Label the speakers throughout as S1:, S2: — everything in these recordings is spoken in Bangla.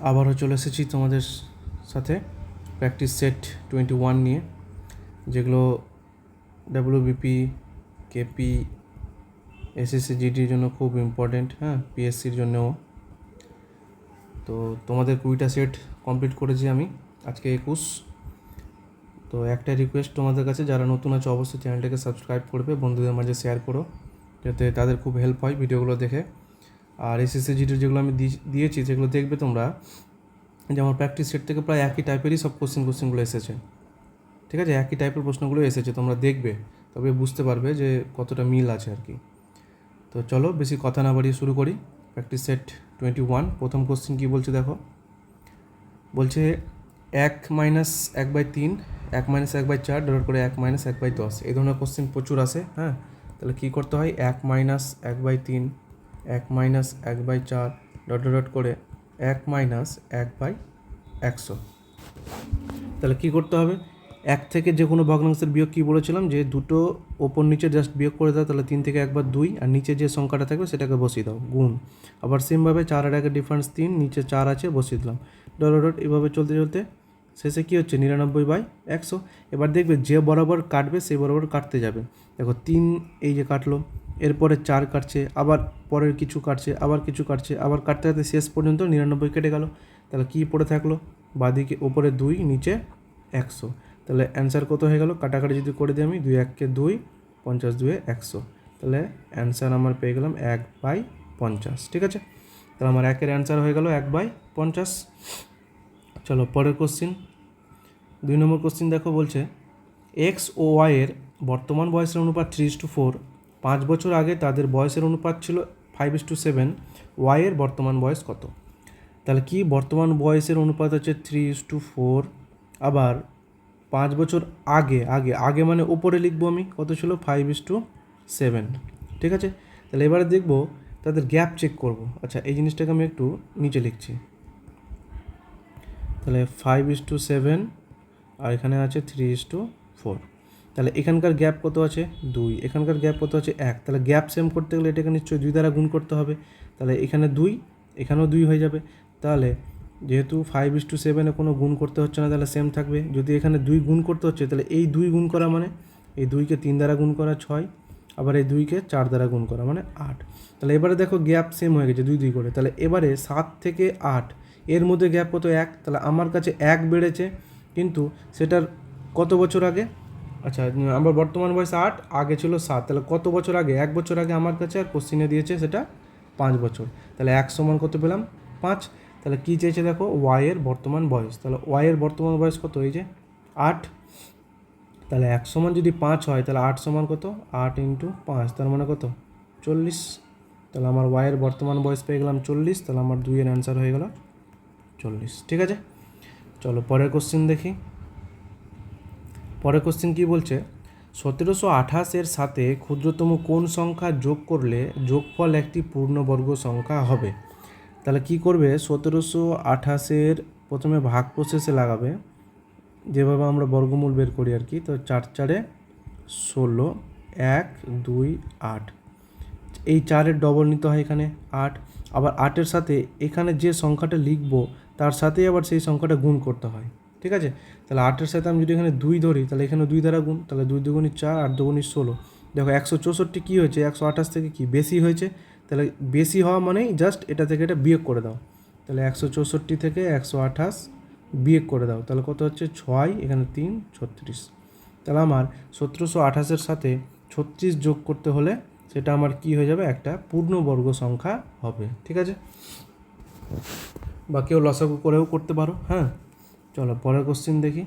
S1: আবারও চলে এসেছি তোমাদের সাথে প্র্যাকটিস সেট 21 নিয়ে, যেগুলো ডাব্লিউবিপি, কেপি, এসএসসি জিডির জন্য খুব ইম্পর্টেন্ট, পিএসসির জন্যও। তো তোমাদের 20টা সেট কমপ্লিট করেছি আমি, আজকে 21। তো একটা রিকোয়েস্ট তোমাদের কাছে, যারা নতুন আছে অবশ্যই চ্যানেলটাকে সাবস্ক্রাইব করবে, বন্ধুদের মাঝে শেয়ার করো, যাতে তাদের খুব হেল্প হয় ভিডিওগুলো দেখে। আর এসএসসি জিডির যেগুলো আমি দিয়েছি সেগুলো দেখবে তোমরা, যে আমার প্র্যাকটিস সেট থেকে প্রায় একই টাইপেরই সব কোশ্চেনগুলো এসেছে, ঠিক আছে? একই টাইপের প্রশ্নগুলো এসেছে, তোমরা দেখবে, তবে বুঝতে পারবে যে কতটা মিল আছে আর কি। তো চলো বেশি কথা না বাড়িয়ে শুরু করি। প্র্যাকটিস সেট 21 প্রথম কোশ্চেন কী বলছে দেখো। বলছে 1-1/3, 1-1/4 ডট করে 1-1/10, এই ধরনের কোশ্চেন প্রচুর আসে। তাহলে কী করতে হয়? 1-1/3, 1-1/4 ডট ডট করে 1-1/100। তাহলে কী করতে হবে? এক থেকে যে কোনো ভগ্নাংশের বিয়োগ কী বলেছিলাম, যে দুটো ওপর নিচে জাস্ট বিয়োগ করে দাও, তাহলে 3 থেকে 1 বার 2, আর নিচে যে সংখ্যাটা থাকবে সেটাকে বসিয়ে দাও, গুণ। আবার সেমভাবে 4 আর 1-এর ডিফারেন্স 3, নিচে 4 আছে বসিয়ে দিলাম, ডট ডট। এভাবে চলতে চলতে শেষে কী হচ্ছে? 99/100। এবার দেখবে যে বরাবর কাটবে সেই বরাবর কাটতে যাবে। দেখো 3 এই যে কাটলো, এরপরে 4 কাটছে, আবার পরের কিছু কাটছে, আবার কিছু কাটছে, আবার কাটতে কাটতে শেষ পর্যন্ত 99 কেটে গেল। তাহলে কী পড়ে থাকলো? বাঁদিকে ওপরে 2, নিচে 100। তাহলে অ্যান্সার কত হয়ে গেল? কাটাকাটি যদি করে দিই আমি, 2-1-কে 2, 50-2 100, তাহলে অ্যান্সার আমার পেয়ে গেলাম 1/50। ঠিক আছে, তাহলে আমার 1-এর অ্যান্সার হয়ে গেল 1/50। চলো পরের কোশ্চিন, 2 নম্বর কোশ্চিন দেখো। বলছে এক্স ও ওয়াইয়ের বর্তমান বয়সের অনুপাত 3:4, 5 বছর আগে তাদের বয়সের অনুপাত ছিল 5:7, ওয়াইয়ের বর্তমান বয়স কত? তাহলে কি বর্তমান বয়সের অনুপাত হচ্ছে 3:4, আবার 5 বছর আগে আগে আগে মানে ওপরে লিখবো আমি, কত ছিল? 5:7। ঠিক আছে, তাহলে এবারে দেখবো তাদের গ্যাপ চেক করব। আচ্ছা, এই জিনিসটাকে আমি একটু নিচে লিখছি। তাহলে 5:7 আর এখানে আছে 3:4। তাহলে এখানকার গ্যাপ কত আছে? 2। এখানকার গ্যাপ কত আছে? 1। তাহলে গ্যাপ সেম করতে গেলে এটাকে নিশ্চয়ই 2 দ্বারা গুণ করতে হবে। তাহলে এখানে 2, এখানেও 2 হয়ে যাবে। তাহলে যেহেতু 5:7-এ কোনো গুণ করতে হচ্ছে না, তাহলে সেম থাকবে। যদি এখানে 2 গুণ করতে হচ্ছে, তাহলে এই 2 গুণ করা মানে এই 2কে 3 দ্বারা গুণ করা 6, আবার এই 2কে 4 দ্বারা গুণ করা মানে 8। তাহলে এবারে দেখো গ্যাপ সেম হয়ে গেছে 2 2 করে। তাহলে এবারে 7 থেকে 8 এর মধ্যে গ্যাপ কত? 1। তাহলে আমার কাছে 1 বেড়েছে, কিন্তু সেটার কত বছর আগে? আচ্ছা, আমার বর্তমান বয়স 8, আগে ছিল 7, তাহলে কত বছর আগে? 1 বছর আগে আমার কাছে, আর কোশ্চিনে দিয়েছে সেটা 5 বছর। তাহলে 1 সমান কত পেলাম? 5। তাহলে কী চেয়েছে দেখো? ওয়াইয়ের বর্তমান বয়স। তাহলে ওয়াইয়ের বর্তমান বয়স কত? এই যে 8। তাহলে 1 সমান যদি 5 হয়, তাহলে 8 সমান কত? 8 × 5, তার মানে কত? 40। তাহলে আমার ওয়াইয়ের বর্তমান বয়স পেয়ে গেলাম 40। তাহলে আমার 2-এর অ্যান্সার হয়ে গেল 40। ঠিক আছে, চলো পরের কোশ্চিন দেখি। পরের কোশ্চিন কী বলছে? 1728-এর সাথে ক্ষুদ্রতম কোন সংখ্যা যোগ করলে যোগফল একটি পূর্ণবর্গ সংখ্যা হবে? তাহলে কি করবে? 1728-এর প্রথমে ভাগ প্রসেসে লাগাবে, যেভাবে আমরা বর্গমূল বের করি আর কি। তো 4 × 16, 1, 2, 8। এই 4-এর ডবল নিতে হয় এখানে 8। আবার 8-এর সাথে এখানে যে সংখ্যাটা লিখবো তার সাথেই আবার সেই সংখ্যাটা গুণ করতে হয়। ঠিক আছে, তাহলে 8-এর সাথে আমি যদি এখানে 2 ধরি, তাহলে এখানে 2 দ্বারা গুণ, তাহলে 2 2 × 4, 8 2 × 16। দেখো 164 কী হয়েছে? 128 থেকে কি বেশি হয়েছে? তাহলে বেশি হওয়া মানেই জাস্ট এটা থেকে এটা বিয়োগ করে দাও। তাহলে 164 থেকে 128 বিয়োগ করে দাও, তাহলে কত হচ্ছে? 6, এখানে 3, 36। তাহলে আমার 1728-এর সাথে 36 যোগ করতে হলে সেটা আমার কি হয়ে যাবে? একটা পূর্ণবর্গ সংখ্যা হবে। ঠিক আছে, বা কেউ লসাগু করেও করতে পারো। চলো পরের কোশ্চিন দেখি।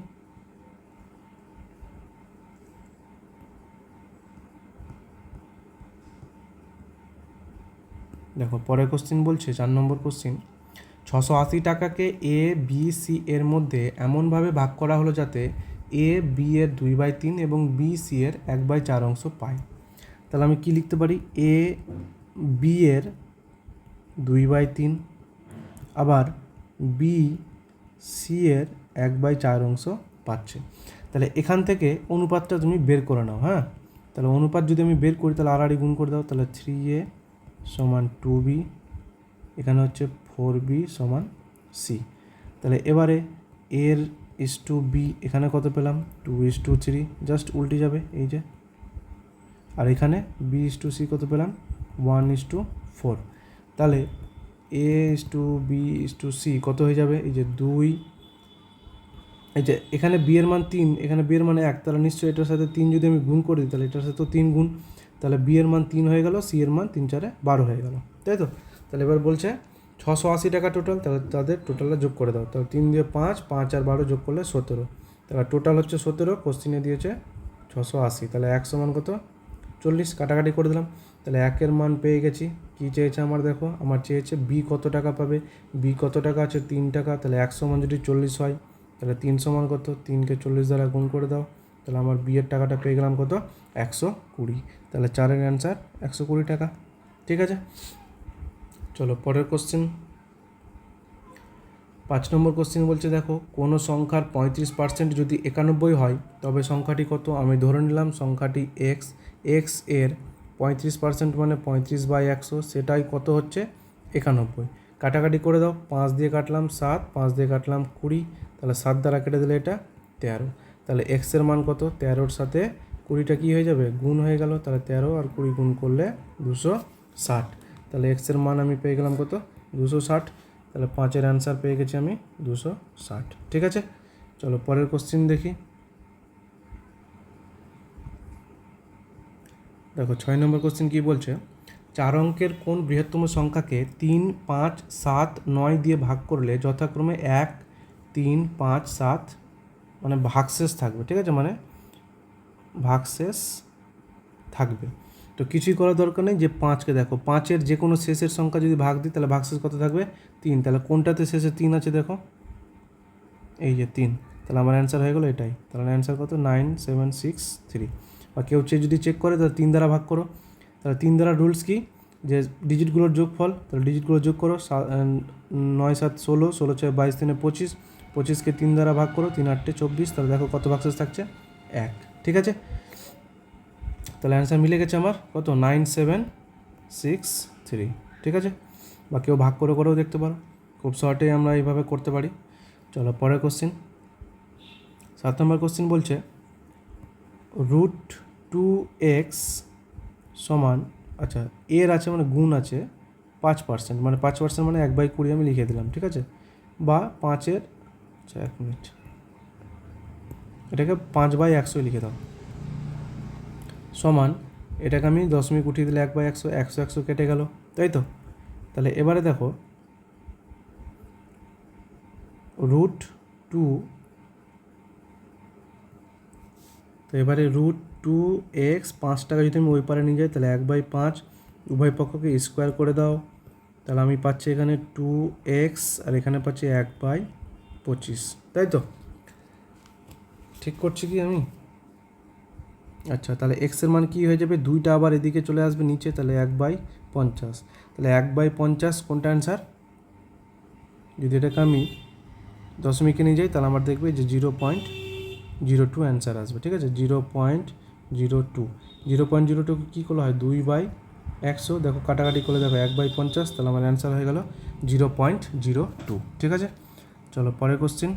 S1: দেখো পরের কোশ্চিন বলছে, 4 নম্বর কোশ্চিন, 680 টাকাকে এ, বি, সি এর মধ্যে এমনভাবে ভাগ করা হলো যাতে এ বি এর 2/3 এবং বি সি এর 1/4 অংশ পায়। তাহলে আমি কি লিখতে পারি? এ বি এর 2/3, আবার বি সি এর 1/4 অংশ পাচ্ছে। তাহলে এখান থেকে অনুপাতটা তুমি বের করে নাও। তাহলে অনুপাত যদি আমি বের করি, তাহলে আড়াআড়ি গুণ করে দাও। তাহলে 3a = 2b, এখানে হচ্ছে 4b = সি। তাহলে এবারে এর ইস টু বি এখানে কত পেলাম 2:3, জাস্ট উল্টে যাবে এই যে। আর এখানে বি ইস টু সি কত পেলাম 1:4। তাহলে A is to B is to C কত হয়ে যাবে এই যে 2, এই যে এখানে বি এর মান 3, এখানে বি এর মান 1, তাহলে নিশ্চয়ই এটার সাথে 3 যদি আমি গুণ করে দিই তাহলে এটার সাথে তো 3 গুণ, তাহলে বি এর মান 3 হয়ে গেল, সি এর মান 3 4 12 হয়ে গেল, তাই তো। তাহলে এবার বলছে 680 টাকা টোটাল, তাহলে তাদের টোটালটা যোগ করে দাও। তাহলে 3 দিয়ে 5, 5 আর 12 যোগ করলে 17, তাহলে টোটাল হচ্ছে 17, কোশ্চিনে দিয়েছে 680, তাহলে 1 সমান কত 40, কাটাকাটি করে দিলাম। তাহলে 1 মান পেয়ে গেছি। কী চেয়েছে আমার, দেখো আমার চেয়েছে বি কত টাকা পাবে, বি কত টাকা আছে 3 টাকা, তাহলে 1 সমান যদি 40 হয় তাহলে 3 সমান কত, 3কে 40 দ্বারা গুণ করে দাও, তাহলে আমার বিয়ের টাকাটা পেয়ে গেলাম কত 120, তাহলে 4-এর অ্যান্সার 120 টাকা। ঠিক আছে, চলো পরের কোশ্চেন। 5 নম্বর কোশ্চেন বলছে দেখো কোনো সংখ্যার 35% যদি 91 হয় তবে সংখ্যাটি কত। আমি ধরে নিলাম সংখ্যাটি এক্স, এক্স এর 35% মানে 35/100, সেটাই কত হচ্ছে 91। কাটাকাটি করে দাও, 5 দিয়ে কাটলাম 7, 5 দিয়ে কাটলাম 20, তাহলে 7 দ্বারা কেটে দিলে এটা 13, তাহলে এক্সের মান কত 13-র সাথে 20টা কী হয়ে যাবে গুণ হয়ে গেল, তাহলে 13 আর 20 গুণ করলে 260, তাহলে এক্সের মান আমি পেয়ে গেলাম কত 260, তাহলে 5-এর অ্যান্সার পেয়ে গেছি আমি 260। ঠিক আছে, চলো পরের কোশ্চেন দেখি। দেখো 6 নম্বর কোশ্চেন কী বলছে, 4 অঙ্কের কোন বৃহত্তম সংখ্যাকে 3, 5, 7, 9 দিয়ে ভাগ করলে যথাক্রমে 1, 3, 5, 7 মানে ভাগশেষ থাকবে। ঠিক আছে, মানে ভাগশেষ থাকবে। তো কিছুই করার দরকার নেই, যে 5কে দেখো 5-এর যে কোনো শেষের সংখ্যা যদি ভাগ দিই তাহলে ভাগশেষ কত থাকবে 3, তাহলে কোনটাতে শেষে 3 আছে দেখো এই যে 3, তাহলে আমার অ্যান্সার হয়ে গেলো এটাই, তাহলে অ্যান্সার কত 9763। বা কেউ যদি চেক করে তাহলে 3 দ্বারা ভাগ করো, তাহলে 3 দ্বারা রুলস কি যে ডিজিটগুলোর যোগফল, তাহলে ডিজিটগুলো যোগ করো 9 7 16, 16 6 22, 3 25, 25কে 3 দ্বারা ভাগ করো 3 8 24, তাহলে দেখো কত ভাগশেষ থাকছে 1। ঠিক আছে, তাহলে অ্যান্সার মিলে গেছে আমার কত 9763। ঠিক আছে, বা কেউ ভাগ করে করেও দেখতে পারো, খুব শর্টে আমরা এইভাবে করতে পারি। চলো পরের কোশ্চেন। 7 নম্বর কোশ্চেন বলছে √2x সমান, আচ্ছা এর আছে মানে গুণ আছে 5%, মানে 5% মানে 1/20 আমি লিখে দিলাম। ঠিক আছে, বা 5-এর, আচ্ছা 1 মিনিট, এটাকে 5/100 লিখে দাও, সমান এটাকে আমি দশমিক উঠিয়ে দিলে 1/100, 100 100 কেটে গেল, তাই তো। তাহলে এবারে দেখো √2, তো এবারে √2x 5 টাকা যদি আমি ওই পারে নিয়ে যাই তাহলে 1/5, উভয় পক্ষকে স্কোয়ার করে দাও, তাহলে আমি পাচ্ছি এখানে 2x আর এখানে পাচ্ছি 1/25, তাই তো। ঠিক করছি কি আমি? আচ্ছা, তাহলে এক্সের মান কী হয়ে যাবে, 2টা আবার এদিকে চলে আসবে নিচে, তাহলে 1/50, তাহলে 1/50 কোনটা অ্যান্সার। যদি এটাকে আমি দশমিকে নিয়ে যাই তাহলে আমার দেখবে যে 0.02 অ্যান্সার আসবে। ঠিক আছে, 0.02, 0.02 কী করলে হয় 2/100, দেখো কাটাকাটি করলে দেখো 1/50, তাহলে আমার অ্যান্সার হয়ে গেল 0.02। ঠিক আছে, চলো পরের কোশ্চেন।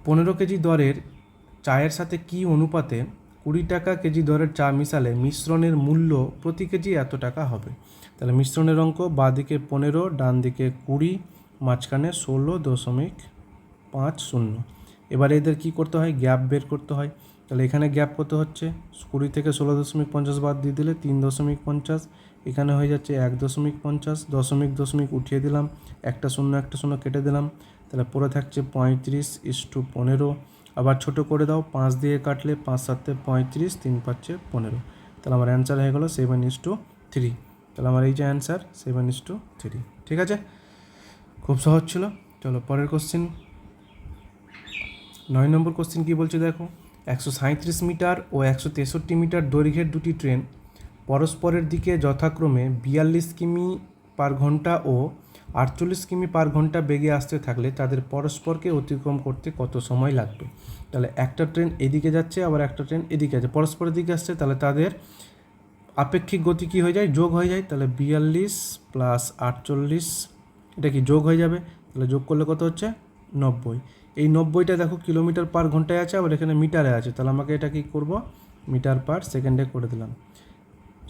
S1: 15 কেজি দরের চায়ের সাথে কি অনুপাতে 20 টাকা কেজি দরের চা মিশালে মিশ্রণের মূল্য প্রতি কেজি এত টাকা হবে। তাহলে মিশ্রণের অঙ্ক বাঁ দিকে 15, ডান দিকে 20, মাঝখানে 16.50। এবার এদের কি করতে হয়, গ্যাপ বের করতে হয়। তাহলে এখানে গ্যাপ কত হচ্ছে 20 থেকে 16.50 বাদ দিয়ে দিলে 3.50, এখানে হয়ে যাচ্ছে 1.50, দশমিক দশমিক উঠিয়ে দিলাম, একটা শূন্য কেটে দিলাম, তাহলে পরে থাকছে 35:15। আবার ছোট করে দাও, 5 দিয়ে কাটলে 5 7 35, 3 5 15, তাহলে আমার অ্যান্সার হয়ে গেলো 7:3। তাহলে আমার এই যে অ্যান্সার 7:3। ঠিক আছে, খুব সহজ ছিল। চলো পরের কোশ্চেন। 9 নম্বর কোশ্চেন কী বলছে দেখো, 137 মিটার ও 163 মিটার দৈর্ঘ্যের দুটি ট্রেন পরস্পরের দিকে যথাক্রমে 42 কিমি পার ঘন্টা ও 48 কিমি পার ঘন্টা বেগে আসতে থাকলে তাদের পরস্পরকে অতিক্রম করতে কত সময় লাগবে। তাহলে একটা ট্রেন এদিকে যাচ্ছে, আবার একটা ট্রেন এদিকে আছে, পরস্পরের দিকে আসছে, তাহলে তাদের আপেক্ষিক গতি কী হয়ে যায়, যোগ হয়ে যায়, তাহলে 42 + 48 এটা কি যোগ হয়ে যাবে, তাহলে যোগ করলে কত হচ্ছে 90। এই 90টা দেখো কিলোমিটার পার ঘন্টায় আছে, আবার এখানে মিটারে আছে, তাহলে আমাকে এটা কি করব মিটার পার সেকেন্ডে করে দিলাম।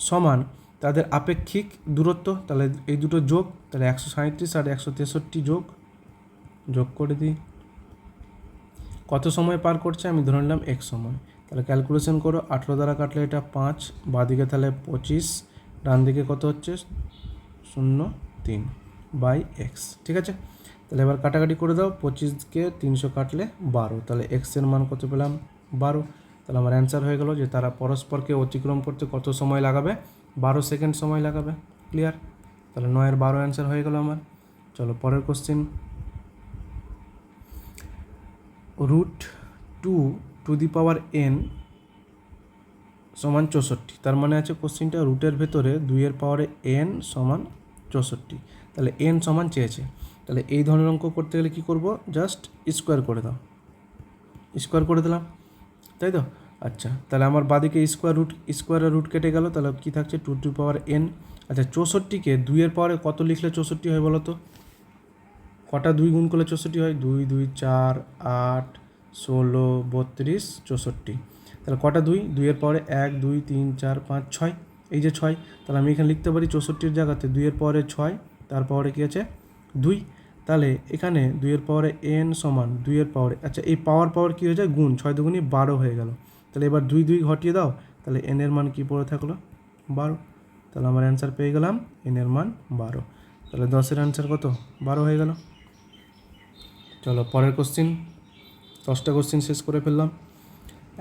S1: সমান তাদের আপেক্ষিক দূরত্ব, তাহলে এই দুটো যোগ, তাহলে 137 আর 163 যোগ করে দিই। কত সময় পার করছে আমি ধরে নিলাম এক সময়, তাহলে ক্যালকুলেশন করো 18 দ্বারা কাটলে এটা 5, বাঁদিকে তাহলে 25, ডান দিকে কত হচ্ছে 0.3 বাই এক্স। ঠিক আছে, তাহলে এবার কাটাকাটি করে দাও, 25কে 300 কাটলে 12, তাহলে এক্সের মান কত পেলাম 12। তাহলে আমার অ্যান্সার হয়ে গেল যে তারা পরস্পরকে অতিক্রম করতে কত সময় লাগাবে, 12 সেকেন্ড সময় লাগাবে। ক্লিয়ার, তাহলে 9-এর 12 অ্যান্সার হয়ে গেল আমার। চলো পরের কোশ্চিন। √2n সমান 64, তার মানে আছে কোশ্চিনটা রুটের ভেতরে 2-এর পাওয়ারে n সমান 64, তাহলে n সমান চেয়েছে। তাহলে এই ধরনের অঙ্ক করতে গেলে কী করব, জাস্ট স্কোয়ার করে দাও, স্কোয়ার করে দিলাম, তাই তো। আচ্ছা, তাহলে আমার বাদিকে স্কোয়ারের রুট কেটে গেল, তাহলে কী থাকছে 2n। আচ্ছা, 64কে 2-এর পাওয়ারে কত লিখলে 64 হয় বলো তো, কটা 2 গুণ করলে 64 হয়, 2 2 4 8 16 32 64, তাহলে কটা 2-এর পাওয়ারে 1 2 3 4 5 6, এই যে 6, তাহলে আমি এখানে লিখতে পারি 64-র জায়গাতে 2-এর পাওয়ারে 6, তার পাওয়ারে কী আছে 2, তাহলে এখানে 2-এর পাওয়ারে n সমান 2-এর পাওয়ারে, আচ্ছা এই পাওয়ার কী হয়ে যায় গুণ, 6 দুগুণই 12 হয়ে গেল, তাহলে এবার 2 2 ঘটিয়ে দাও, তাহলে n-এর মান কী পড়ে থাকলো 12, তাহলে আমার অ্যান্সার পেয়ে গেলাম n-এর মান 12, তাহলে 10-এর অ্যান্সার কত 12 হয়ে গেল। চলো পরের কোশ্চিন, 10টা কোশ্চিন শেষ করে ফেললাম।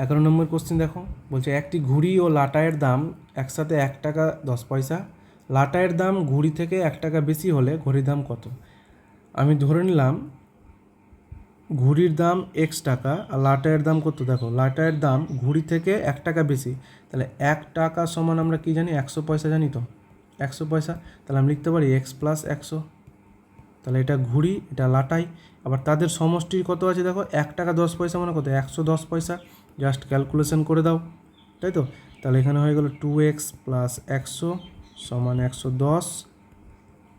S1: 11 নম্বর কোশ্চিন দেখো, বলছে একটি ঘুড়ি ও লাটাইয়ের দাম একসাথে 1 টাকা 10 পয়সা, লাটাইয়ের দাম ঘুড়ি থেকে 1 টাকা বেশি হলে ঘড়ির দাম কত। আমি ধরে নিলাম ঘুড়ির দাম x টাকা আর লাটাইয়ের দাম কত, দেখো লাটাইয়ের দাম ঘুড়ি থেকে 1 টাকা বেশি, তাহলে 1 টাকা সমান আমরা কি জানি 100 পয়সা জানি তো, 100 পয়সা, তাহলে আমি লিখতে পারি x + 100, তাহলে এটা ঘুড়ি এটা লাটাই, আবার তাদের সমষ্টির কত আছে দেখো 1 টাকা 10 পয়সা মানে কত 110 পয়সা, জাস্ট ক্যালকুলেশন করে দাও, তাই তো। তাহলে এখানে হয়ে গেল 2x + 100 সমান 110,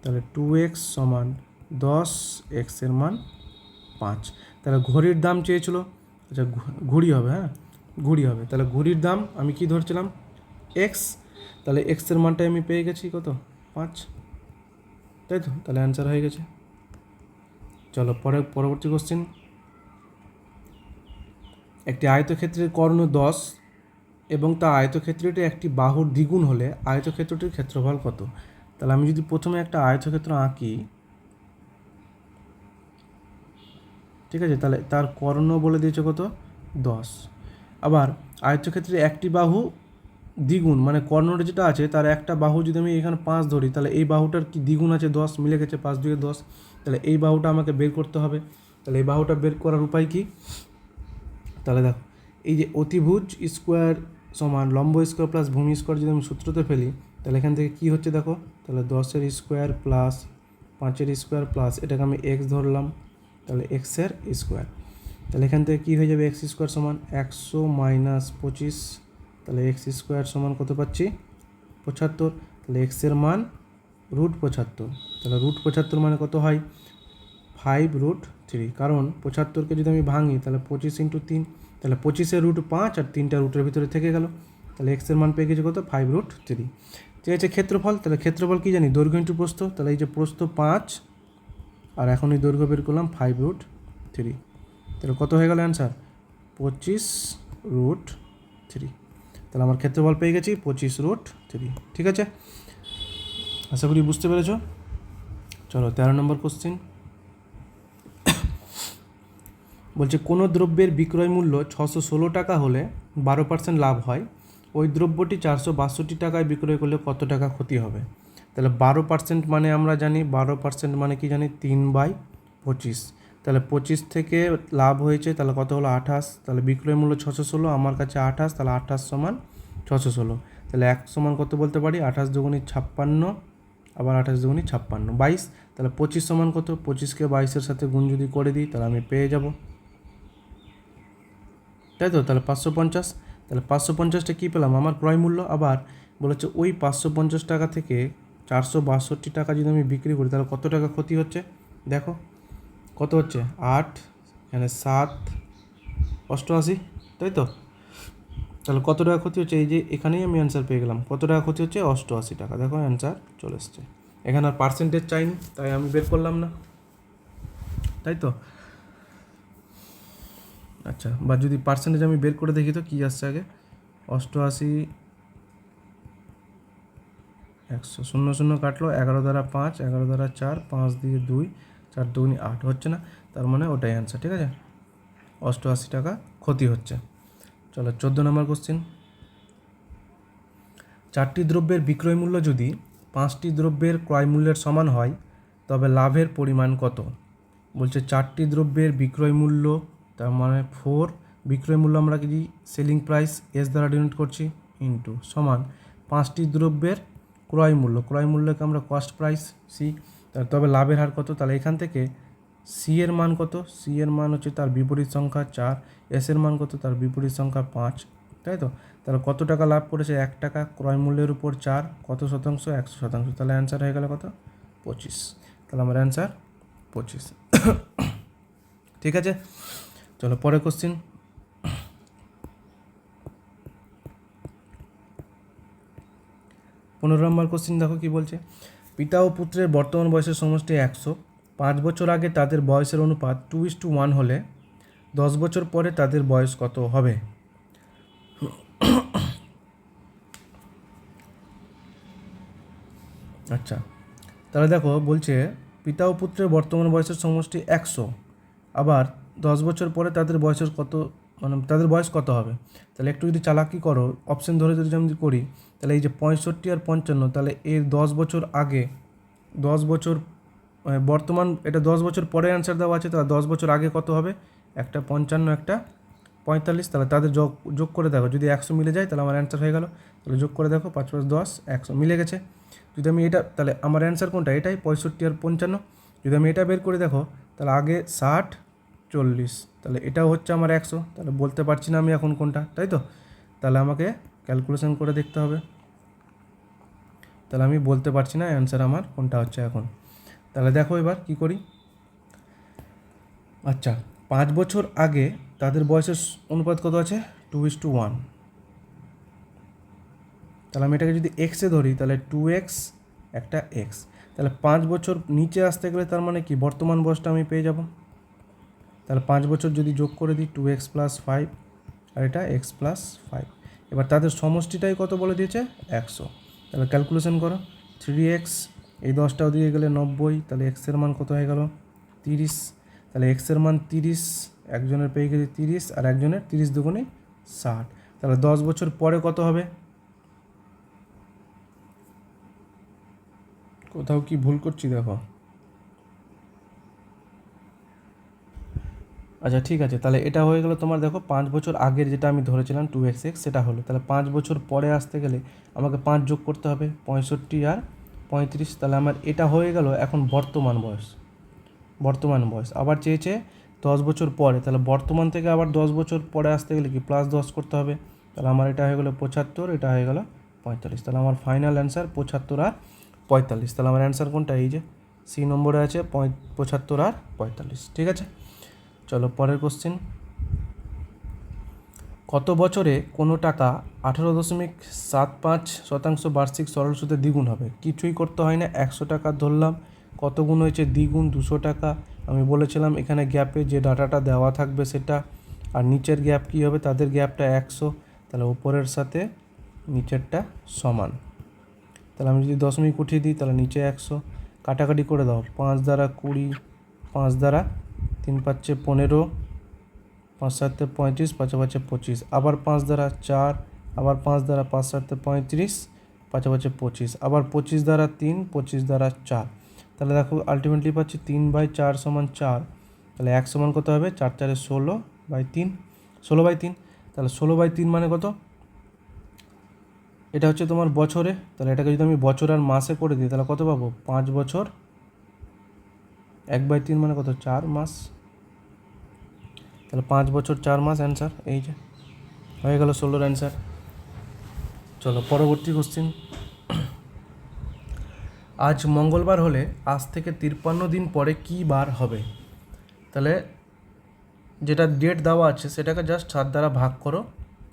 S1: তাহলে 2x সমান 10, x-এর মান 5, তাহলে ঘড়ির দাম চেয়েছিল, আচ্ছা ঘুড়ি হবে, হ্যাঁ ঘুড়ি হবে, তাহলে ঘুড়ির দাম আমি কি ধরছিলাম x, তাহলে x-এর মানটাই আমি পেয়ে গেছি কত 5, তাই তো, তাহলে অ্যান্সার হয়ে গেছে। চলো পরবর্তী কোশ্চেন, একটি আয়তক্ষেত্রের কর্ণ 10 এবং তা আয়তক্ষেত্রটি একটি বাহুর দ্বিগুণ হলে আয়তক্ষেত্রটির ক্ষেত্রফল কত। তাহলে আমি যদি প্রথমে একটা আয়তক্ষেত্র আঁকি, ঠিক আছে, তাহলে তার কর্ণ বলে দিয়েছে কত 10, আবার আয়তক্ষেত্রে একটি বাহু দ্বিগুণ মানে কর্ণটা যেটা আছে তার একটা বাহু যদি আমি এখানে 5 ধরি, তাহলে এই বাহুটার কি দ্বিগুণ আছে 10, মিলে গেছে 5 2 10, তাহলে এই বাহুটা আমাকে বের করতে হবে। তাহলে এই বাহুটা বের করার উপায় কি, তাহলে দেখো এই যে অতিভুজ স্কোয়ার সমান লম্ব স্কোয়ার প্লাস ভূমি স্কোয়ার যদি আমি সূত্রতে ফেলি, তাহলে এখান থেকে কি হচ্ছে দেখো, তাহলে 10-এর স্কোয়ার প্লাস 5-এর স্কোয়ার প্লাস এটাকে আমি x ধরলাম, তাহলে x-এর স্কোয়ার, তাহলে এখান থেকে কী হয়ে যাবে x স্কোয়ার সমান 100 - 25, তাহলে x স্কোয়ার সমান কত পাচ্ছি 75, তাহলে x-এর মান √75, তাহলে √75 মানে কত হয় 5√3, কারণ 75কে যদি আমি ভাঙি তাহলে 25 × 3, তাহলে 25-এর √5 আর 3টা রুটের ভিতরে থেকে গেল, তাহলে x-এর মান পেয়ে গেছে কত 5√3। ঠিক আছে, ক্ষেত্রফল, তাহলে ক্ষেত্রফল কী জানি দৈর্ঘ্য ইন্টু প্রস্থ, তাহলে এই যে প্রস্থ 5 আর এখন এই দৈর্ঘ্য বের করলাম 5√3, তাহলে কত হয়ে গেল অ্যান্সার 25√3, তাহলে আমার ক্ষেত্রফল পেয়ে গেছি 25√3। ঠিক আছে, আশা করি বুঝতে পেরেছ। চলো 13 নম্বর কোশ্চিন, বলছে কোনো দ্রব্যের বিক্রয় মূল্য 616 টাকা হলে 12% লাভ হয়, ওই দ্রব্যটি 462 টাকায় বিক্রয় করলে কত টাকা ক্ষতি হবে। তাহলে 12% মানে আমরা জানি 12% মানে কি জানি 3/25, তাহলে 25 থেকে লাভ হয়েছে তাহলে কত হলো 28, তাহলে বিক্রয় মূল্য 616, আমার কাছে 28, তাহলে 28 সমান 616, তাহলে 1 সমান কত বলতে পারি 28 দুগুণী 56, আবার 28 দুগুণী 56 22, তাহলে 25 সমান কত 25কে 22-এর সাথে গুণ যদি করে দিই তাহলে আমি পেয়ে যাব, তাই তো, তাহলে 550, তাহলে 550টা কী পেলাম আমার ক্রয় মূল্য, আবার বলেছে ওই 550 টাকা থেকে 462 টাকা যদি আমি বিক্রি করি তাহলে কত টাকা ক্ষতি হচ্ছে দেখো, কত হচ্ছে 8, এখানে 7, 88, তাই তো? তাহলে কত টাকা ক্ষতি হচ্ছে, এই যে এখানেই আমি অ্যান্সার পেয়ে গেলাম, কত টাকা ক্ষতি হচ্ছে 88 টাকা। দেখো অ্যান্সার চলে এসছে। এখানে আর পার্সেন্টেজ চাইনি, তাই আমি বের করলাম না, তাই তো? আচ্ছা, বা যদি পার্সেন্টেজ আমি বের করে দেখি তো কী আসছে আগে, 88, 100, 0 0 কাটলো, 11 দ্বারা 5, 11 দ্বারা 4, 5 দিয়ে 2, 4 2 8 হচ্ছে না, তার মানে ওটাই অ্যান্সার, ঠিক আছে? 88 টাকা ক্ষতি হচ্ছে। চলো 14 নম্বর কোশ্চেন। 4টি দ্রব্যের বিক্রয় মূল্য যদি 5টি দ্রব্যের ক্রয় মূল্যের সমান হয় তবে লাভের পরিমাণ কত? বলছে 4টি দ্রব্যের বিক্রয় মূল্য, তার মানে 4, বিক্রয় মূল্য আমরা কি সেলিং প্রাইস এস দ্বারা ডিনোট করছি, ইন্টু সমান 5টি দ্রব্যের ক্রয় মূল্য, ক্রয় মূল্যকে আমরা কস্ট প্রাইস সি, তবে লাভের হার কত? তাহলে এখান থেকে সি এর মান কত? সি এর মান হচ্ছে তার বিপরীত সংখ্যা 4, এস এর মান কত? তার বিপরীত সংখ্যা 5, তাই তো? তাহলে কত টাকা লাভ করেছে? 1 টাকা। ক্রয় মূল্যের উপর 4, কত শতাংশ? 100%। তাহলে অ্যান্সার হয়ে গেল কত? 25। তাহলে আমার অ্যান্সার 25। ঠিক আছে, চলো পরে কোশ্চিন। 15 নম্বর কোশ্চিন দেখো কি বলছে। পিতা ও পুত্রের বর্তমান বয়সের সমষ্টি 100। 5 বছর আগে তাদের বয়সের অনুপাত 2:1 হলে 10 বছর পরে তাদের বয়স কত হবে? আচ্ছা, তাহলে দেখো বলছে পিতা ও পুত্রের বর্তমান বয়সের সমষ্টি 100, আবার 10 বছর পরে তাদের বয়সের কত, মানে তাদের বয়স কত হবে? তাহলে একটু যদি চালাকি করো, অপশন ধরে যদি আমি করি, তাহলে এই যে 65 আর 55, তাহলে এর 10 বছর আগে, 10 বছর বর্তমান, এটা 10 বছর পরে অ্যান্সার দেওয়া আছে, তাহলে 10 বছর আগে কত হবে? একটা 55, একটা 45, তাহলে তাদের যোগ করে দেখো, যদি 100 মিলে যায় তাহলে আমার অ্যান্সার হয়ে গেল। তাহলে যোগ করে দেখো, 5 5 10, 100 মিলে গেছে। যদি আমি এটা, তাহলে আমার অ্যান্সার কোনটা? এটাই, 65 আর 55। যদি আমি এটা বের করে দেখো, তাহলে আগে 60 40, তাহলে এটাও হচ্ছে আমার 100, তাহলে বলতে পারছি না আমি এখন কোনটা, তাই তো? তাহলে আমাকে ক্যালকুলেশন করে দেখতে হবে, তাহলে আমি বলতে পারছি না অ্যান্সার আমার কোনটা হচ্ছে এখন। তাহলে দেখো এবার কি করি। আচ্ছা, 5 বছর আগে তাদের বয়সের অনুপাত কত আছে? 2:1। তাহলে আমি এটাকে যদি এক্সে ধরি, তাহলে 2x, একটা এক্স। তাহলে 5 বছর নিচে আসতে গেলে তার মানে কি বর্তমান বয়সটা আমি পেয়ে যাব। তাহলে 5 বছর যদি যোগ করে দিই, 2x + 5, আর এটা x + 5। এবার তাদের সমষ্টিটাই কত বলে দিয়েছে? 100। তাহলে ক্যালকুলেশন করো, 3x, এই 10টা ওদিকে গেলে 90, তাহলে এক্সের মান কত হয়ে গেল? 30। তাহলে এক্সের মান 30, একজনের পেয়ে গেছে 30, আর একজনের 30 দুগুণে 60। তাহলে 10 বছর পরে কত হবে? কোথাও কি ভুল করছি দেখো। আচ্ছা ঠিক আছে, তাহলে এটা হয়ে গেলো তোমার, দেখো 5 বছর আগের যেটা আমি ধরেছিলাম 2x সেটা হলো। তাহলে 5 বছর পরে আসতে গেলে আমাকে 5 যোগ করতে হবে, 65 আর 35। তাহলে আমার এটা হয়ে গেল এখন বর্তমান বয়স। বর্তমান বয়স আবার চেয়েছে 10 বছর পরে, তাহলে বর্তমান থেকে আবার 10 বছর পরে আসতে গেলে কি +10 করতে হবে। তাহলে আমার এটা হয়ে গেলো 75, এটা হয়ে গেলো 45। তাহলে আমার ফাইনাল অ্যান্সার 75 আর 45। তাহলে আমার অ্যান্সার কোনটা? এই যে সি নম্বরে আছে, 75 আর 45। ঠিক আছে, চলো পরের কোশ্চেন। কত বছরে কোনো টাকা 18.75% বার্ষিক সরল সুদে দ্বিগুণ হবে? কিছুই করতে হয় না, 100 টাকা ধরলাম, কত গুণ হয়েছে? দ্বিগুণ, 200 টাকা। আমি বলেছিলাম এখানে গ্যাপে যে ডাটাটা দেওয়া থাকবে সেটা, আর নিচের গ্যাপ কী হবে? তাদের গ্যাপটা 100, তাহলে উপরের সাথে নিচেরটা সমান। তাহলে আমি যদি দশমিক উঠিয়ে দিই, তাহলে নিচে 100, কাটাকাটি করে দাও, 5 দ্বারা 20, 5 দ্বারা 3 × 5 = 15, 5 × 7 = 35, 5 × 5 = 25, আবার 5 দ্বারা 4, আবার 5 দ্বারা 5 × 7 = 35, 5 × 5 = 25, আবার 25 দ্বারা 3, 25 দ্বারা 4। তাহলে দেখো আলটিমেটলি পাচ্ছি 3/4 = 4। তাহলে 1 সমান কত হবে? 4 4 16/3, 16/3। তাহলে 16/3 মানে কত? এটা হচ্ছে তোমার বছরে। তাহলে এটাকে যদি আমি বছর আর মাসে করে দিই তাহলে কত পাবো? 5 বছর, 1/3 মানে কত? 4 মাস। তাহলে 5 বছর 4 মাস অ্যান্সার, এই যে হয়ে গেল 16 অ্যান্সার। চলো পরবর্তী কোশ্চেন। আজ মঙ্গলবার হলে আজ থেকে 53 দিন পরে কী বার হবে? তাহলে যেটা ডেট দেওয়া আছে সেটাকে জাস্ট 7 দ্বারা ভাগ করো,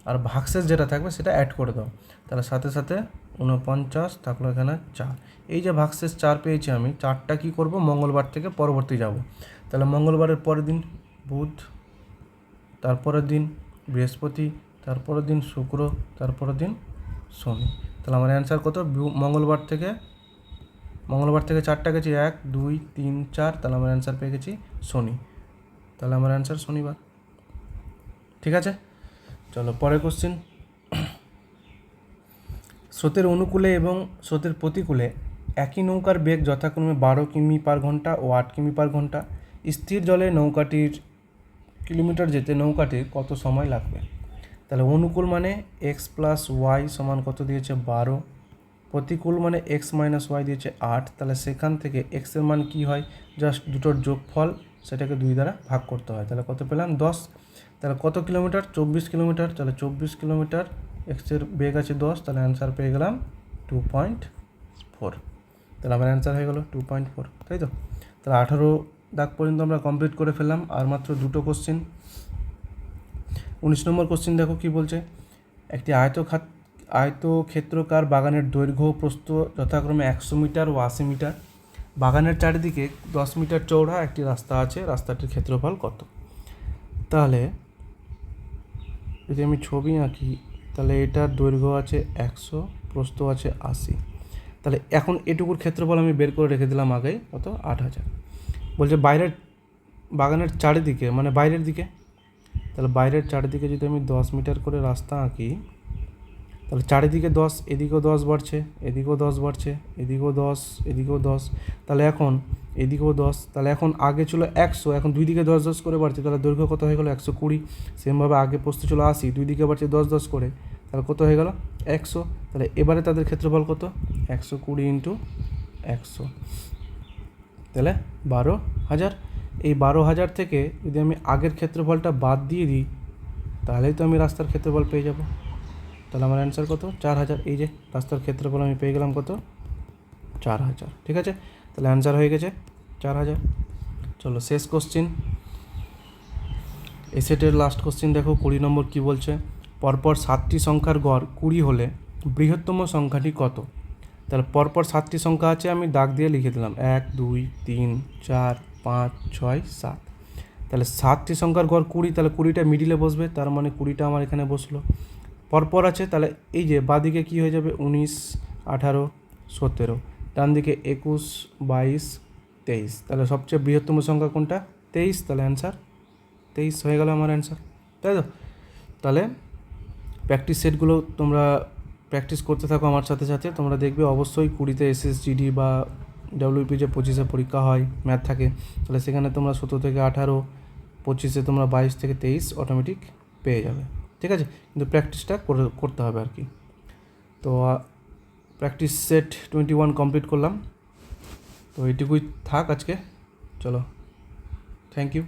S1: আর ভাগশেষ যেটা থাকবে সেটা অ্যাড করে দাও। তাহলে সাথে সাথে 49 থাকলো এখানে 4। এই যে ভাগশেষ 4 পেয়েছি আমি, 4টা কী করব, মঙ্গলবার থেকে পরবর্তী যাব। তাহলে মঙ্গলবারের পরের দিন বুধ, তারপরের দিন বৃহস্পতি, তারপরের দিন শুক্র, তারপরের দিন শনি। তাহলে আমার অ্যান্সার কত? মঙ্গলবার থেকে 4টা গেছি, 1 2 3 4, তাহলে আমার অ্যান্সার পেয়ে গেছি শনি। তাহলে আমার অ্যান্সার শনিবার। ঠিক আছে, চলো পরের কোশ্চেন। স্রোতের অনুকূলে এবং স্রোতের প্রতিকূলে একই নৌকার বেগ যথাক্রমে 12 কিমি পার ঘন্টা ও 8 কিমি পার ঘন্টা। স্থির জলে নৌকাটির কিলোমিটার যেতে নৌকাটির কত সময় লাগবে? তাহলে অনুকূল মানে x প্লাস ওয়াই সমান কত দিয়েছে? 12। প্রতিকূল মানে x মাইনাস ওয়াই দিয়েছে 8। তাহলে সেখান থেকে x এর মান কী হয়? জাস্ট দুটোর যোগফল, সেটাকে 2 দ্বারা ভাগ করতে হয়। তাহলে কত পেলাম? 10। তাহলে কত কিলোমিটার? 24 কিলোমিটার। তাহলে 24 কিলোমিটার, x এর বেগ আছে 10, তাহলে অ্যান্সার পেয়ে গেলাম 2.4। তাহলে আমার অ্যান্সার হয়ে গেল 2.4, তাই তো? তাহলে 18 দাগ পর্যন্ত আমরা কমপ্লিট করে ফেললাম, আর মাত্র দুটো কোশ্চেন। 19 নম্বর কোশ্চেন দেখো কি বলছে। একটি আয়তক্ষেত্রাকার বাগানের দৈর্ঘ্য প্রস্থ যথাক্রমে 100 মিটার ও 80 মিটার। বাগানের চারিদিকে 10 মিটার চওড়া একটি রাস্তা আছে, রাস্তাটির ক্ষেত্রফল কত? তাহলে যদি আমি ছবি আঁকি, তাহলে এটার দৈর্ঘ্য আছে 100, প্রস্থ আছে 80। তাহলে এখন এটুকুর ক্ষেত্রফল আমি বের করে রেখে দিলাম আগেই, কত? 8000। বলছে বাইরের বাগানের চারিদিকে মানে বাইরের দিকে, তাহলে বাইরের চারিদিকে যদি আমি 10 মিটার করে রাস্তা আঁকি, তাহলে চারিদিকে 10, এদিকেও 10 বাড়ছে, এদিকেও 10 বাড়ছে, এদিকেও 10, এদিকেও 10, তাহলে এখন এদিকেও 10। তাহলে এখন আগে ছিল 100, এখন দুই দিকে 10 10 করে বাড়ছে, তাহলে দৈর্ঘ্য কত হয়ে গেল? 120। সেমভাবে আগে প্রস্থ ছিল 80, দুই দিকে বাড়ছে 10 10 করে, তাহলে কত হয়ে গেল? 100। তাহলে এবারে তাদের ক্ষেত্রফল কত? 120 ইন্টু 100, তাহলে 12,000। এই 12,000 থেকে যদি আমি আগের ক্ষেত্রফলটা বাদ দিয়ে দিই, তাহলেই তো আমি রাস্তার ক্ষেত্রফল পেয়ে যাব। তাহলে আমার অ্যান্সার কত? 4000। এই যে রাস্তার ক্ষেত্রফল আমি পেয়ে গেলাম কত? 4000। ঠিক আছে, তাহলে অ্যান্সার হয়ে গেছে 4000। চলো শেষ কোশ্চিন, এসেটের লাস্ট কোশ্চিন দেখো। 20 নম্বর কি বলছে? পরপর 7টি সংখ্যার গড় 20 হলে বৃহত্তম সংখ্যাটি কত? তাহলে পরপর 7টি সংখ্যা আছে, আমি দাগ দিয়ে লিখে দিলাম 1 2 3 4 5 6 7। তাহলে 7টি সংখ্যার গড় 20, তাহলে 20টা মিডিলে বসবে, তার মানে 20টা আমার এখানে বসলো। পরপর আছে, তাহলে এই যে বাঁদিকে কী হয়ে যাবে? 19 18 17, ডান দিকে 21 22 23। তাহলে সবচেয়ে বৃহত্তম সংখ্যা কোনটা? 23। তাহলে অ্যান্সার 23 হয়ে গেল আমার অ্যান্সার, তাই তো? তাহলে প্র্যাকটিস সেটগুলো তোমরা প্র্যাকটিস করতে থাকো আমার সাথে সাথে। তোমরা দেখবে অবশ্যই 20তে SSGD বা WP যে 25-এ পরীক্ষা হয়, ম্যাথ থাকে, তাহলে সেখানে তোমরা 17 থেকে 18, 25-এ তোমরা 22 থেকে 23 অটোমেটিক পেয়ে যাবে। ঠিক আছে, কিন্তু প্র্যাকটিসটা করতে হবে আর কি। তো প্র্যাকটিস সেট 21 কমপ্লিট করলাম, তো এইটুকুই থাক আজকে। চলো, থ্যাংক ইউ।